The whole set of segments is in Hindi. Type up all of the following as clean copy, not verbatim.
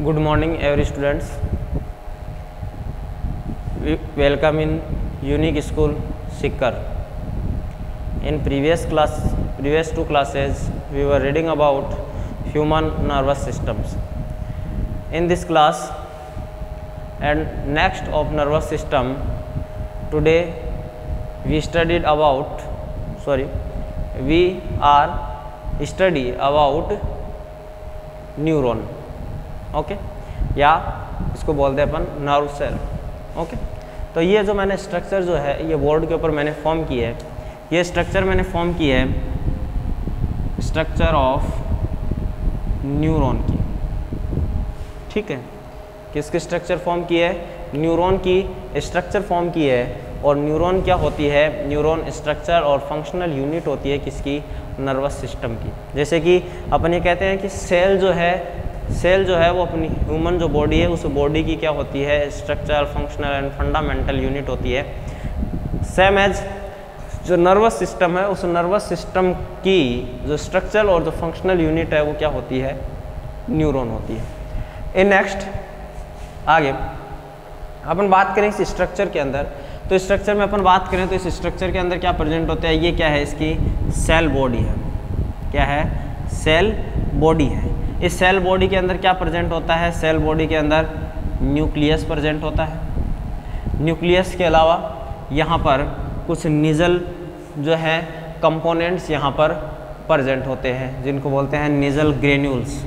Good morning every students. Welcome in Unique School Sikkar. In previous two classes we were reading about human nervous systems. In this class and next of nervous system, today we are study about neuron. Okay, या इसको बोलते हैं अपन नर्व सेल. ओके, तो ये जो मैंने स्ट्रक्चर जो है ये बोर्ड के ऊपर मैंने फॉर्म की है. ये स्ट्रक्चर मैंने फॉर्म की है स्ट्रक्चर ऑफ न्यूरॉन की. ठीक है, किसकी स्ट्रक्चर फॉर्म की है? न्यूरॉन की स्ट्रक्चर फॉर्म की है. और न्यूरॉन क्या होती है? न्यूरॉन स्ट्रक्चर और फंक्शनल यूनिट होती है किसकी? नर्वस सिस्टम की. जैसे कि अपन ये कहते हैं कि सेल जो है वो अपनी ह्यूमन जो बॉडी है उस बॉडी की क्या होती है? Structure, functional and fundamental unit होती है. सेम एज जो नर्वस सिस्टम है उस नर्वस सिस्टम की जो स्ट्रक्चर और जो फंक्शनल यूनिट है वो क्या होती है? न्यूरॉन होती है. इन नेक्स्ट आगे अपन बात करें इस स्ट्रक्चर के अंदर. तो स्ट्रक्चर में अपन बात करें तो इस स्ट्रक्चर के अंदर क्या प्रेजेंट होता है? ये क्या है? इसकी सेल बॉडी है. क्या है? सेल बॉडी है. इस सेल बॉडी के अंदर क्या प्रेजेंट होता है? सेल बॉडी के अंदर न्यूक्लियस प्रेजेंट होता है. न्यूक्लियस के अलावा यहाँ पर कुछ निजल जो है कंपोनेंट्स यहाँ पर प्रेजेंट होते हैं जिनको बोलते हैं निजल ग्रेन्यूल्स.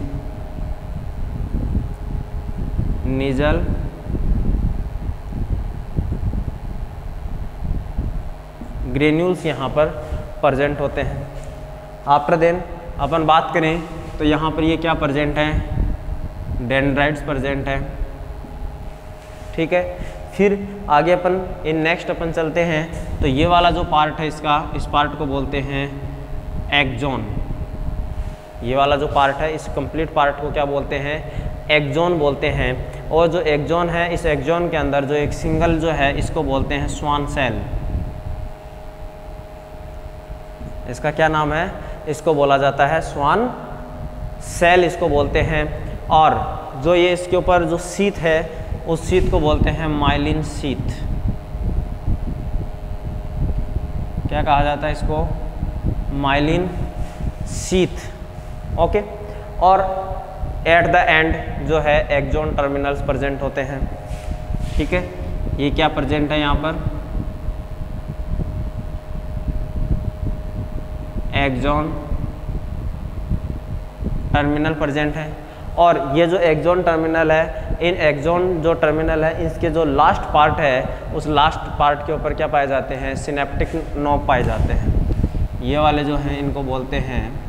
निजल ग्रेन्यूल्स यहाँ पर प्रेजेंट होते हैं. आफ्टर देन अपन बात करें तो यहाँ पर ये क्या प्रेजेंट है? डेंड्राइट्स प्रेजेंट है. ठीक है, फिर आगे अपन इन नेक्स्ट अपन चलते हैं तो ये वाला जो पार्ट है इस पार्ट को बोलते हैं एक्सॉन. ये वाला जो पार्ट है इस कंप्लीट पार्ट को क्या बोलते हैं? एक्सॉन बोलते हैं. और जो एक्सॉन है इस एक्सॉन के अंदर जो एक सिंगल जो है इसको बोलते हैं स्वान सेल. इसका क्या नाम है? इसको बोला जाता है स्वान सेल इसको बोलते हैं. और जो ये इसके ऊपर जो शीथ है उस शीथ को बोलते हैं माइलिन शीथ. क्या कहा जाता है इसको? Myelin sheath. ओके, और एट द एंड जो है एक्सॉन टर्मिनल्स प्रेजेंट होते हैं. ठीक है, ये क्या प्रेजेंट है यहाँ पर? एक्सॉन टर्मिनल प्रेजेंट है. और ये जो एक्सॉन टर्मिनल है, इन एक्सॉन जो टर्मिनल है इसके जो लास्ट पार्ट है उस लास्ट पार्ट के ऊपर क्या पाए जाते हैं? सिनेप्टिक नोब पाए जाते हैं. ये वाले जो हैं इनको बोलते हैं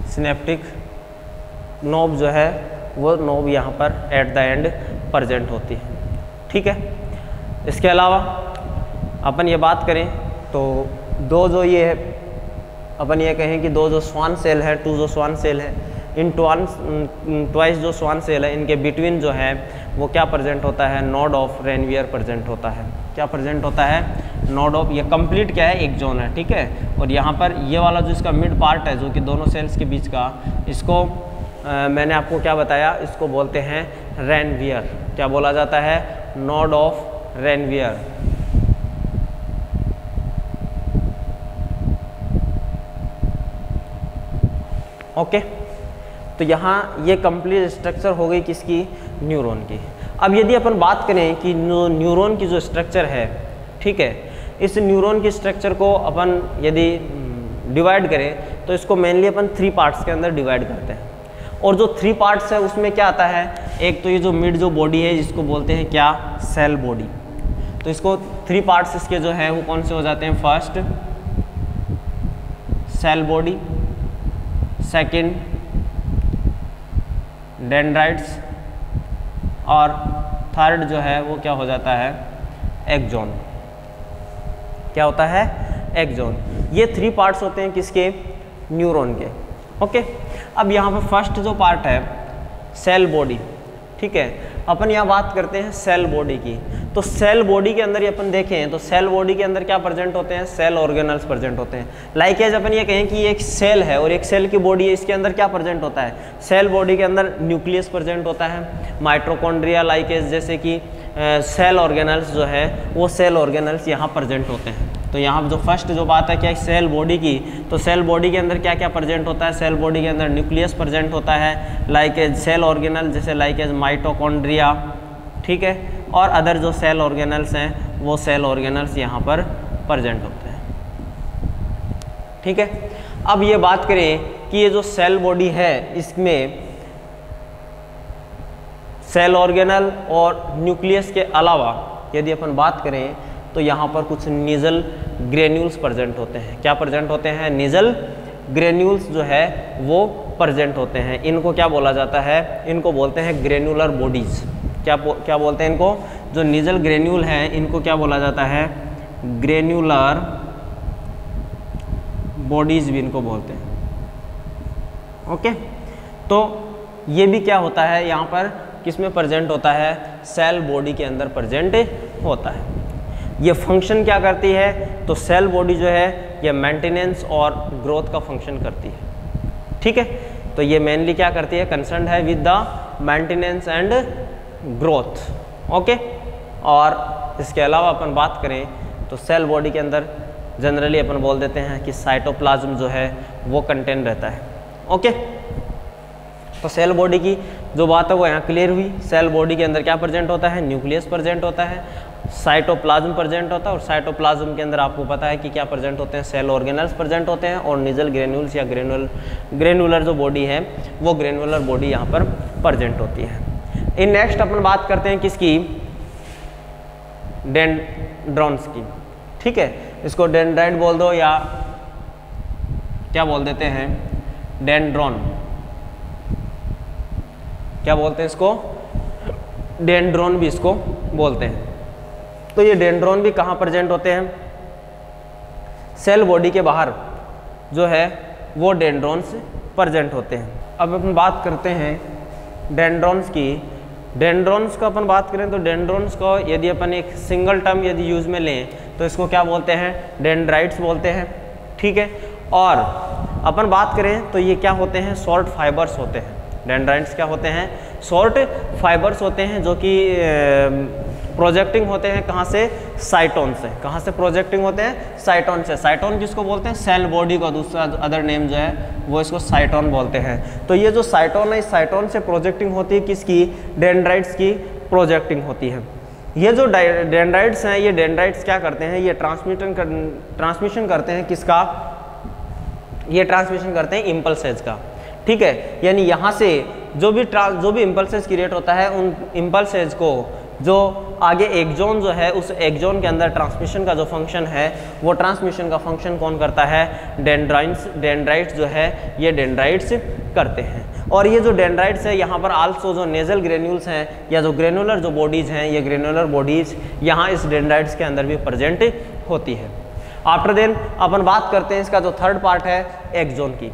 सिनेप्टिक नोब जो है वो नोब यहाँ पर एट द एंड प्रेजेंट होती है. ठीक है, इसके अलावा अपन ये बात करें तो दो जो ये है अपन ये कहें कि दो जो स्वान सेल है, टू जो स्वान सेल है, इन ट्वाइस जो स्वान सेल है इनके बिटवीन जो है वो क्या प्रेजेंट होता है? नोड ऑफ रेनवियर प्रेजेंट होता है. क्या प्रेजेंट होता है? Node of. ये कंप्लीट क्या है? एक्सॉन है. ठीक है, और यहाँ पर ये वाला जो इसका मिड पार्ट है जो कि दोनों सेल्स के बीच का, इसको मैंने आपको क्या बताया? इसको बोलते हैं रेनवियर. क्या बोला जाता है? Node of Ranvier. ओके, तो यहाँ ये कंप्लीट स्ट्रक्चर हो गई किसकी? न्यूरॉन की. अब यदि अपन बात करें कि न्यूरॉन की जो स्ट्रक्चर है, ठीक है, इस न्यूरॉन की स्ट्रक्चर को अपन यदि डिवाइड करें तो इसको मेनली अपन 3 पार्ट्स के अंदर डिवाइड करते हैं. और जो 3 पार्ट्स है उसमें क्या आता है? एक तो ये जो मिड जो बॉडी है जिसको बोलते हैं क्या? Cell body. तो इसको 3 पार्ट्स इसके जो है वो कौन से हो जाते हैं? First cell body, second dendrites, और थर्ड जो है वो क्या हो जाता है? एक्सॉन. क्या होता है? एक्सॉन. ये 3 पार्ट्स होते हैं किसके? न्यूरॉन के. ओके, अब यहाँ पर फर्स्ट जो पार्ट है सेल बॉडी. ठीक है, अपन यहाँ बात करते हैं सेल बॉडी की। तो सेल बॉडी के अंदर ही अपन देखें तो सेल बॉडी के अंदर क्या प्रेजेंट होते हैं, सेल ऑर्गेनल्स प्रेजेंट होते हैं। लाइक एज अपन ये कहें कि ये एक सेल है और एक सेल की बॉडी है, इसके अंदर क्या प्रेजेंट होता है, सेल बॉडी के अंदर न्यूक्लियस प्रेजेंट होता है, माइटोकॉन्ड्रिया, लाइक एज जैसे कि सेल ऑर्गेनल्स जो है वो सेल ऑर्गेनल्स यहाँ प्रेजेंट होते हैं। तो यहाँ जो फर्स्ट जो बात है क्या सेल बॉडी की, तो सेल बॉडी के अंदर क्या क्या प्रेजेंट होता है, सेल बॉडी के अंदर न्यूक्लियस प्रेजेंट होता है, लाइक एज सेल ऑर्गेनल जैसे लाइक एज माइटोकॉन्ड्रिया, ठीक है, और अदर जो सेल ऑर्गेनल्स हैं वो सेल ऑर्गेनल्स यहाँ पर प्रेजेंट होते हैं, ठीक है। अब ये बात करें कि ये जो सेल बॉडी है इसमें सेल ऑर्गेनल और न्यूक्लियस के अलावा यदि अपन बात करें तो यहाँ पर कुछ नीजल ग्रेन्यूल्स प्रेजेंट होते हैं। क्या प्रेजेंट होते हैं, नीजल ग्रेन्यूल्स जो है वो प्रेजेंट होते हैं। इनको क्या बोला जाता है, इनको बोलते हैं ग्रेनुलर बॉडीज। क्या बोलते हैं इनको, जो नीजल ग्रेन्यूल है इनको क्या बोला जाता है, ग्रेन्युलर बॉडीज भी इनको बोलते हैं। ओके, तो ये भी क्या होता है यहाँ पर किसमें प्रेजेंट होता है, सेल बॉडी के अंदर प्रेजेंट होता है। ये फंक्शन क्या करती है, तो सेल बॉडी जो है ये मेंटेनेंस और ग्रोथ का फंक्शन करती है, ठीक है। तो ये मेनली क्या करती है, कंसर्न है with the maintenance and growth, okay. और इसके अलावा अपन बात करें तो सेल बॉडी के अंदर जनरली अपन बोल देते हैं कि साइटोप्लाज्म जो है वो कंटेन रहता है, ओके। तो सेल बॉडी की जो बात है वो यहाँ क्लियर हुई। सेल बॉडी के अंदर क्या प्रेजेंट होता है, न्यूक्लियस प्रेजेंट होता है, साइटोप्लाज्म प्रेजेंट होता है, और साइटोप्लाज्म के अंदर आपको पता है कि क्या प्रेजेंट होते हैं, सेल ऑर्गेनल्स प्रेजेंट होते हैं, और निजल ग्रेन्यूल्स या ग्रेनुलर जो बॉडी है वो ग्रेनुलर बॉडी यहाँ पर प्रेजेंट होती है। इन नेक्स्ट अपन बात करते हैं किसकी, डेंड्रॉन्स की, ठीक है। इसको डेंड्राइट बोल दो या क्या बोल देते हैं, डेंड्रॉन, क्या बोलते हैं इसको, डेंड्रॉन भी इसको बोलते हैं। तो ये डेंड्रॉन भी कहाँ प्रेजेंट होते हैं, सेल बॉडी के बाहर जो है वो डेंड्रॉन्स प्रेजेंट होते हैं। अब अपन बात करते हैं डेंड्रॉन्स की। डेंड्रॉन्स का अपन बात करें तो डेंड्रॉन्स को यदि अपन एक सिंगल टर्म यदि यूज में लें तो इसको क्या बोलते हैं, डेंड्राइट्स बोलते हैं, ठीक है। और अपन बात करें तो ये क्या होते हैं, शॉर्ट फाइबर्स होते हैं। डेंड्राइट्स क्या होते हैं, शॉर्ट फाइबर्स होते हैं जो कि प्रोजेक्टिंग होते हैं कहाँ से, साइटोन से। कहाँ से प्रोजेक्टिंग होते हैं, साइटोन से। साइटोन किसको बोलते हैं, सेल बॉडी का दूसरा अदर नेम जो है वो इसको साइटोन बोलते हैं। तो ये जो साइटोन है इस साइटोन से प्रोजेक्टिंग होती है किसकी, डेंड्राइट्स की प्रोजेक्टिंग होती है। ये जो डेंड्राइट्स हैं ये डेंड्राइट्स क्या करते हैं, ये ट्रांसमिशन करते हैं किसका, ये ट्रांसमिशन करते हैं इम्पल्सेज का, ठीक है। यानी यहाँ से जो भी इम्पल्सेज क्रिएट होता है उन इम्पल्सेज को जो आगे एक्सॉन जो है उस एक्सॉन के अंदर ट्रांसमिशन का जो फंक्शन है वो ट्रांसमिशन का फंक्शन कौन करता है, डेंड्राइट्स जो है ये डेंड्राइट्स करते हैं। और ये जो डेंड्राइट्स है यहाँ पर आल्सो जो नेजल ग्रेन्यूल्स हैं या जो ग्रेनुलर जो बॉडीज़ हैं ये ग्रेनुलर बॉडीज़ यहाँ इस डेंड्राइट्स के अंदर भी प्रेजेंट होती है। आफ्टर देन अपन बात करते हैं इसका जो थर्ड पार्ट है एक्सॉन की।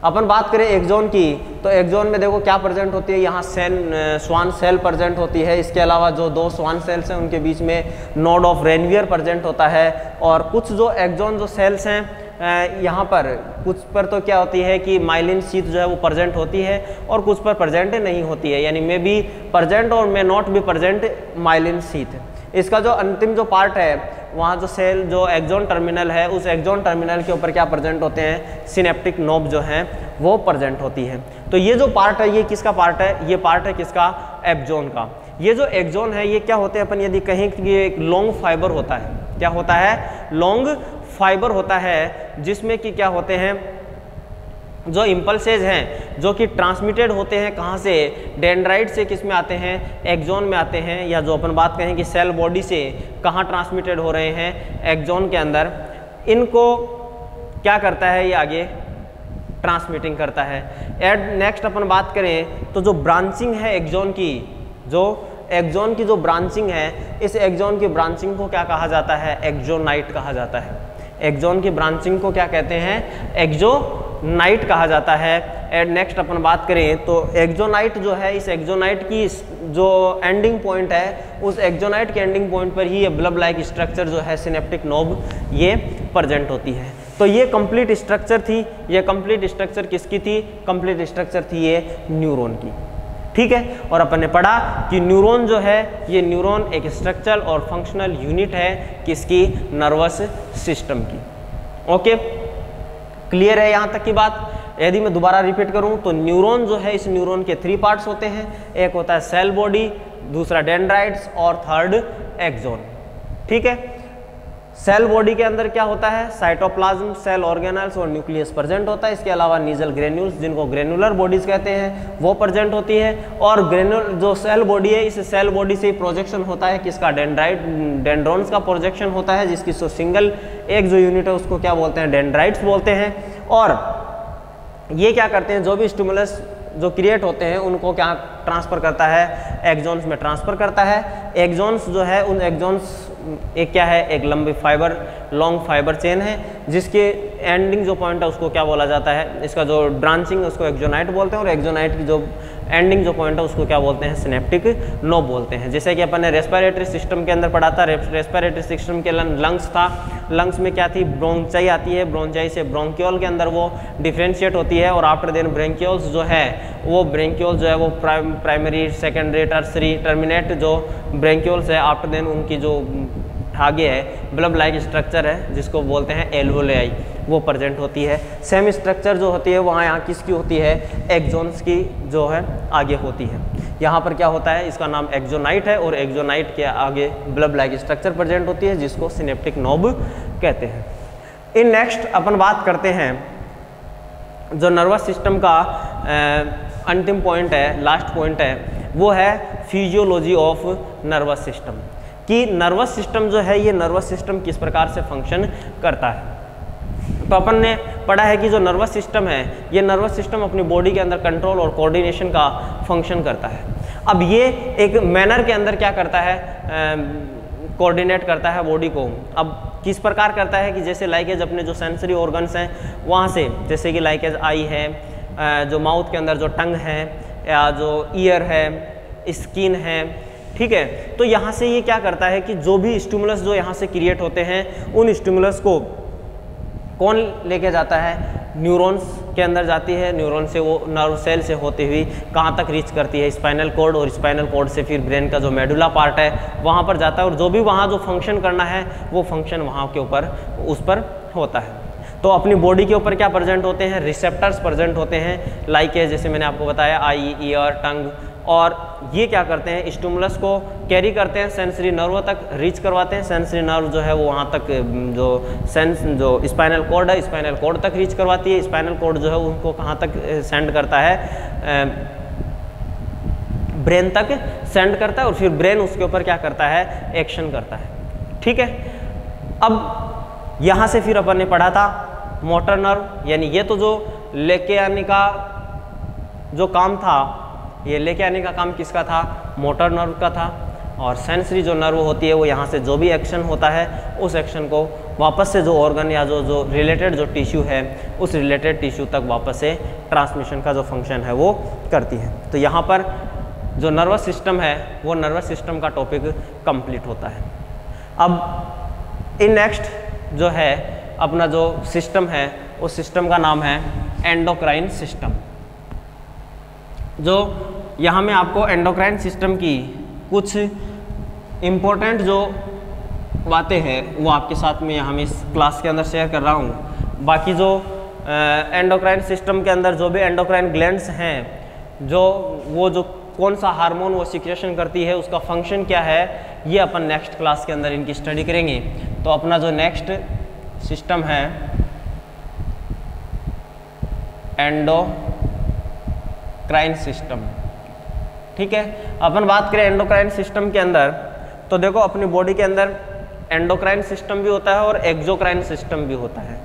अपन बात करें एक्सॉन की तो एक्सॉन में देखो क्या प्रेजेंट होती है, यहाँ स्वान सेल प्रेजेंट होती है। इसके अलावा जो दो स्वान सेल्स हैं उनके बीच में नोड ऑफ रेनवियर प्रेजेंट होता है। और कुछ जो एक्सॉन जो सेल्स हैं यहाँ पर कुछ पर तो क्या होती है कि माइलिन शीथ जो है वो प्रेजेंट होती है और कुछ पर प्रेजेंट नहीं होती है, यानी मे बी प्रेजेंट और may not be present myelin sheath. इसका जो अंतिम जो पार्ट है वहाँ जो सेल जो एक्सॉन टर्मिनल है उस एक्सॉन टर्मिनल के ऊपर क्या प्रेजेंट होते हैं, सिनेप्टिक नोब जो हैं वो प्रेजेंट होती है। तो ये जो पार्ट है ये किसका पार्ट है, ये पार्ट है किसका, एक्सॉन का। ये जो एक्सॉन है ये क्या होते हैं अपन यदि कहीं ये एक लॉन्ग फाइबर होता है, क्या होता है, लॉन्ग फाइबर होता है जिसमें कि क्या होते हैं जो इम्पल्सेज हैं जो कि ट्रांसमिटेड होते हैं कहाँ से, डेंड्राइट से किस में आते हैं, एक्सॉन में आते हैं। या जो अपन बात करें कि सेल बॉडी से कहाँ ट्रांसमिटेड हो रहे हैं, एक्सॉन के अंदर। इनको क्या करता है ये आगे ट्रांसमिटिंग करता है। नेक्स्ट अपन बात करें तो जो ब्रांचिंग है एक्सॉन की, जो एक्सॉन की जो ब्रांचिंग है इस एक्सॉन की ब्रांचिंग को क्या कहा जाता है, एक्सोनाइट कहा जाता है। एक्सॉन की ब्रांचिंग को क्या कहते हैं, एक्सोनाइट कहा जाता है। नेक्स्ट अपन बात करें तो एक्सोनाइट जो है, इस एक्सोनाइट की जो एंडिंग पॉइंट है, उस एक्सोनाइट के एंडिंग पॉइंट पर ही ये ब्लब लाइक स्ट्रक्चर जो है सिनेप्टिक नोब ये प्रेजेंट होती है। तो ये कंप्लीट स्ट्रक्चर थी। ये कंप्लीट स्ट्रक्चर किसकी थी? कंप्लीट स्ट्रक्चर थी ये न्यूरॉन की। ठीक है, और अपन ने पढ़ा कि न्यूरॉन जो है, ये न्यूरॉन एक स्ट्रक्चरल और फंक्शनल यूनिट है किसकी? नर्वस सिस्टम की। ओके, क्लियर है यहाँ तक की बात? यदि मैं दोबारा रिपीट करूँ तो न्यूरॉन जो है, इस न्यूरॉन के 3 पार्ट्स होते हैं। एक होता है सेल बॉडी, दूसरा डेंड्राइट्स और थर्ड एक्सोन। ठीक है, सेल बॉडी के अंदर क्या होता है? साइटोप्लाज्म, सेल ऑर्गेनल्स और न्यूक्लियस प्रेजेंट होता है। इसके अलावा नीजल ग्रेन्यूल्स, जिनको ग्रेनुलर बॉडीज कहते हैं, वो प्रेजेंट होती है। और जो सेल बॉडी है, इस सेल बॉडी से प्रोजेक्शन होता है किसका? डेंड्रॉन्स का प्रोजेक्शन होता है, जिसकी सिंगल एक जो यूनिट है उसको क्या बोलते हैं? डेंड्राइट्स बोलते हैं। और ये क्या करते हैं? जो भी स्टिमुलस जो क्रिएट होते हैं उनको क्या ट्रांसफ़र करता है? एक्सॉन्स में ट्रांसफ़र करता है। एक्सॉन्स जो है, उन एक्सॉन्स एक क्या है? एक लंबी फाइबर, लॉन्ग फाइबर चेन है, जिसके एंडिंग जो पॉइंट है उसको क्या बोला जाता है? इसका जो ब्रांचिंग उसको एक्सोनाइट बोलते हैं, और एक्सोनाइट की जो एंडिंग जो पॉइंट है उसको क्या बोलते हैं? सिनेप्टिक नोब बोलते हैं। जैसे कि अपन ने रेस्पिरेटरी सिस्टम के अंदर पढ़ा था, रेस्पिरेटरी सिस्टम के लंग्स था। लंग्स में क्या थी? ब्रोंचाई आती है, ब्रोंचाई से ब्रोंक्यूल के अंदर वो डिफ्रेंशिएट होती है, और आफ्टर देन ब्रेंक्यूल्स जो है, वो ब्रेंक्यूल जो है वो प्राइमरी, सेकेंडरी, टर्सरी, टर्मिनेट जो ब्रेंक्यूल्स है, आफ्टर देन उनकी जो आगे है ब्लब लाइक स्ट्रक्चर है जिसको बोलते हैं एल्वोलाई, वो प्रेजेंट होती है। सेम स्ट्रक्चर जो होती है वहाँ यहाँ किसकी होती है? एक्सोन्स की जो है आगे होती है। यहाँ पर क्या होता है? इसका नाम एक्सोनाइट है, और एक्सोनाइट के आगे ब्लब लाइक स्ट्रक्चर प्रेजेंट होती है, जिसको सिनेप्टिक नोब कहते हैं। इन नेक्स्ट अपन बात करते हैं जो नर्वस सिस्टम का अंतिम पॉइंट है, लास्ट पॉइंट है, वो है फिजियोलॉजी ऑफ नर्वस सिस्टम। कि नर्वस सिस्टम जो है, ये नर्वस सिस्टम किस प्रकार से फंक्शन करता है। तो अपन ने पढ़ा है कि जो नर्वस सिस्टम है, ये नर्वस सिस्टम अपनी बॉडी के अंदर कंट्रोल और कोऑर्डिनेशन का फंक्शन करता है। अब ये एक मैनर के अंदर क्या करता है? कोऑर्डिनेट करता है बॉडी को। अब किस प्रकार करता है? कि जैसे लाइकेज अपने जो सेंसरी ऑर्गन्स हैं वहाँ से, जैसे कि लाइकेज आई है, जो माउथ के अंदर जो टंग है, या जो ईयर है, स्किन है, ठीक है। तो यहाँ से ये क्या करता है कि जो भी स्टिमुलस जो यहाँ से क्रिएट होते हैं, उन स्टिमुलस को कौन लेके जाता है? न्यूरॉन्स के अंदर जाती है। न्यूरॉन से वो नर्व सेल से होती हुई कहाँ तक रीच करती है? स्पाइनल कॉर्ड, और स्पाइनल कॉर्ड से फिर ब्रेन का जो मेडुला पार्ट है वहाँ पर जाता है, और जो भी वहाँ जो फंक्शन करना है वो फंक्शन वहाँ के ऊपर उस पर होता है। तो अपनी बॉडी के ऊपर क्या प्रेजेंट होते हैं? रिसेप्टर्स प्रेजेंट होते हैं, लाइक जैसे मैंने आपको बताया आई, ईयर, टंग, और ये क्या करते हैं? स्टिमुलस को कैरी करते हैं, सेंसरी नर्व तक रीच करवाते हैं। सेंसरी नर्व जो है वो वहाँ तक जो स्पाइनल कॉर्ड है, स्पाइनल कॉर्ड तक रीच करवाती है। स्पाइनल कॉर्ड जो है उनको कहाँ तक सेंड करता है? ब्रेन तक सेंड करता है, और फिर ब्रेन उसके ऊपर क्या करता है? एक्शन करता है। ठीक है। अब यहाँ से फिर अपन ने पढ़ा था मोटर नर्व, यानी ये तो जो लेके आने का जो काम था, ये लेके आने का काम किसका था? मोटर नर्व का था। और सेंसरी जो नर्व होती है वो यहाँ से जो भी एक्शन होता है उस एक्शन को वापस से जो ऑर्गन या जो रिलेटेड जो टिश्यू है उस रिलेटेड टिश्यू तक वापस से ट्रांसमिशन का जो फंक्शन है वो करती है। तो यहाँ पर जो नर्वस सिस्टम है वो नर्वस सिस्टम का टॉपिक कंप्लीट होता है। अब इन नेक्स्ट जो है अपना जो सिस्टम है उस सिस्टम का नाम है एंडोक्राइन सिस्टम। जो यहाँ में आपको एंडोक्राइन सिस्टम की कुछ इम्पोर्टेंट जो बातें हैं वो आपके साथ में यहाँ में इस क्लास के अंदर शेयर कर रहा हूँ। बाकी जो एंडोक्राइन सिस्टम के अंदर जो भी एंडोक्राइन ग्लैंड्स हैं, जो कौन सा हार्मोन वो सिक्रेशन करती है, उसका फंक्शन क्या है, ये अपन नेक्स्ट क्लास के अंदर इनकी स्टडी करेंगे। तो अपना जो नेक्स्ट सिस्टम है एंडोक्राइन सिस्टम, ठीक है। अपन बात करें एंडोक्राइन सिस्टम के अंदर, तो देखो अपनी बॉडी के अंदर एंडोक्राइन सिस्टम भी होता है और एक्सोक्राइन सिस्टम भी होता है,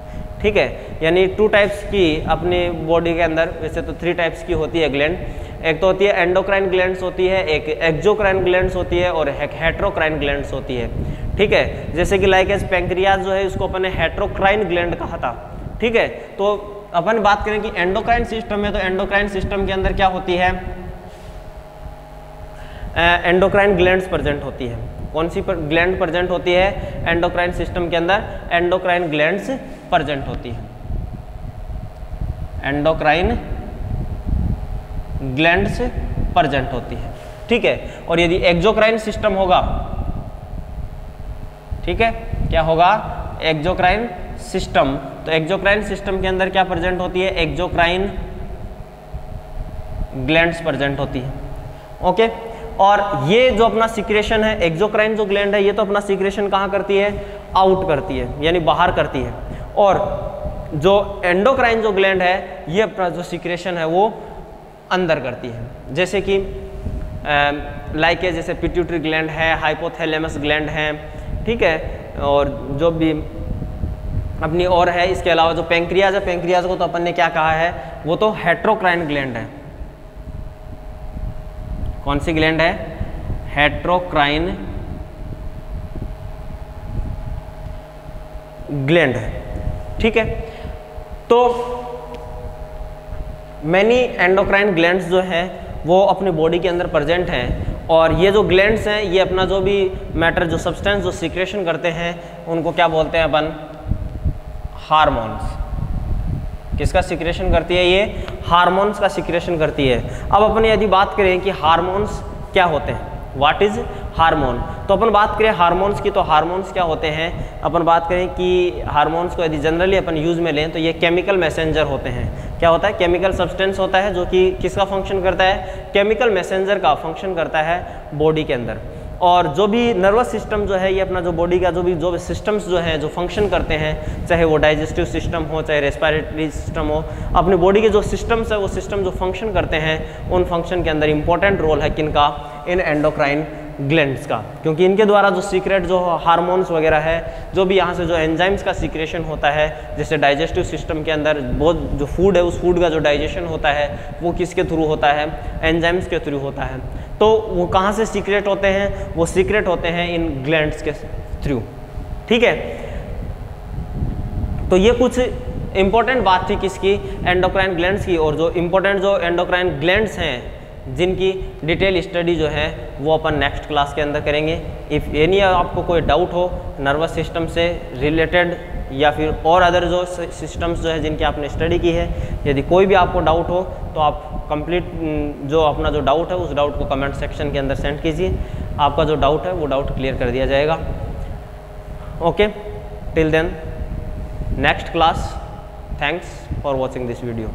ठीक है। यानी 2 टाइप्स की अपनी बॉडी के अंदर, वैसे तो 3 टाइप्स की होती है ग्लैंड। एक तो होती है एंडोक्राइन ग्लैंड्स होती है, एक एक्सोक्राइन ग्लैंड्स होती है और एक हेटेरोक्राइन ग्लैंड्स होती है, ठीक है। जैसे कि लाइक एज पैंक्रियाज जो है इसको अपन ने हेटेरोक्राइन ग्लैंड कहा था, ठीक है। तो अपन बात करें कि एंडोक्राइन सिस्टम है, तो एंडोक्राइन सिस्टम के अंदर क्या होती है, एंडोक्राइन ग्लैंड्स प्रेजेंट होती है। कौन सी ग्लैंड प्रेजेंट होती है एंडोक्राइन सिस्टम के अंदर? एंडोक्राइन ग्लैंड्स प्रेजेंट होती है, एंडोक्राइन ग्लैंड्स प्रेजेंट होती है, ठीक है। और यदि एक्सोक्राइन सिस्टम होगा, ठीक है, क्या होगा, एक्सोक्राइन सिस्टम, तो एक्सोक्राइन सिस्टम के अंदर क्या प्रेजेंट होती है, एक्सोक्राइन ग्लैंड्स प्रेजेंट होती है, ओके। और ये जो अपना सिक्रेशन है, एक्सोक्राइन जो ग्लैंड है, ये तो अपना सिक्रेशन कहाँ करती है, आउट करती है, यानी बाहर करती है। और जो एंडोक्राइन जो ग्लैंड है, ये अपना जो सिक्रेशन है वो अंदर करती है। जैसे कि लाइक जैसे पिट्यूटरी ग्लैंड है, हाइपोथैलेमस ग्लैंड है, ठीक है, और जो भी अपनी और है। इसके अलावा जो पेंक्रियाज है, पेंक्रियाज को तो अपन ने क्या कहा है, वो तो हेट्रोक्राइन ग्लैंड है। कौन सी ग्लैंड है, हेट्रोक्राइन ग्लैंड है, ठीक है। तो मैनी एंडोक्राइन ग्लैंड्स जो है वो अपनी बॉडी के अंदर प्रेजेंट हैं, और ये जो ग्लैंड्स हैं ये अपना जो भी मैटर, जो सब्सटेंस जो सिक्रेशन करते हैं, उनको क्या बोलते हैं अपन, हार्मोन्स। किसका सिक्रेशन करती है ये, हार्मोन्स का सिक्रेशन करती है। अब अपन यदि बात करें कि हार्मोन्स क्या होते हैं, व्हाट इज हार्मोन, तो अपन बात करें हार्मोन्स की, तो हार्मोन्स क्या होते हैं, अपन बात करें कि हार्मोन्स को यदि जनरली अपन यूज़ में लें तो ये केमिकल मैसेंजर होते हैं। क्या होता है, केमिकल सब्सटेंस होता है जो कि किसका फंक्शन करता है, केमिकल मैसेंजर का फंक्शन करता है बॉडी के अंदर। और जो भी नर्वस सिस्टम जो है, ये अपना जो बॉडी का जो भी सिस्टम्स जो हैं जो फंक्शन करते हैं, चाहे वो डाइजेस्टिव सिस्टम हो, चाहे रेस्पिरेटरी सिस्टम हो, अपनी बॉडी के जो सिस्टम्स है वो सिस्टम जो फंक्शन करते हैं, उन फंक्शन के अंदर इंपॉर्टेंट रोल है किनका, इन एंडोक्राइन ग्लैंड्स का। क्योंकि इनके द्वारा जो सीक्रेट जो हार्मोन्स वगैरह है, जो भी यहाँ से जो एंजाइम्स का सीक्रेशन होता है, जैसे डाइजेस्टिव सिस्टम के अंदर बहुत जो फूड है, उस फूड का जो डाइजेशन होता है वो किसके थ्रू होता है, एंजाइम्स के थ्रू होता है। तो वो कहाँ से सीक्रेट होते हैं, वो सीक्रेट होते हैं इन ग्लैंड्स के थ्रू, ठीक है। तो ये कुछ इंपॉर्टेंट बात थी किसकी, एंडोक्राइन ग्लैंड्स की। और जो इंपॉर्टेंट जो एंडोक्राइन ग्लैंड्स हैं जिनकी डिटेल स्टडी जो है वो अपन नेक्स्ट क्लास के अंदर करेंगे। इफ़ एनी आपको कोई डाउट हो नर्वस सिस्टम से रिलेटेड या फिर और अदर जो सिस्टम्स जो है जिनकी आपने स्टडी की है, यदि कोई भी आपको डाउट हो तो आप कंप्लीट जो अपना जो डाउट है उस डाउट को कमेंट सेक्शन के अंदर सेंड कीजिए। आपका जो डाउट है वो डाउट क्लियर कर दिया जाएगा। Okay, till then next class, thanks for watching this video.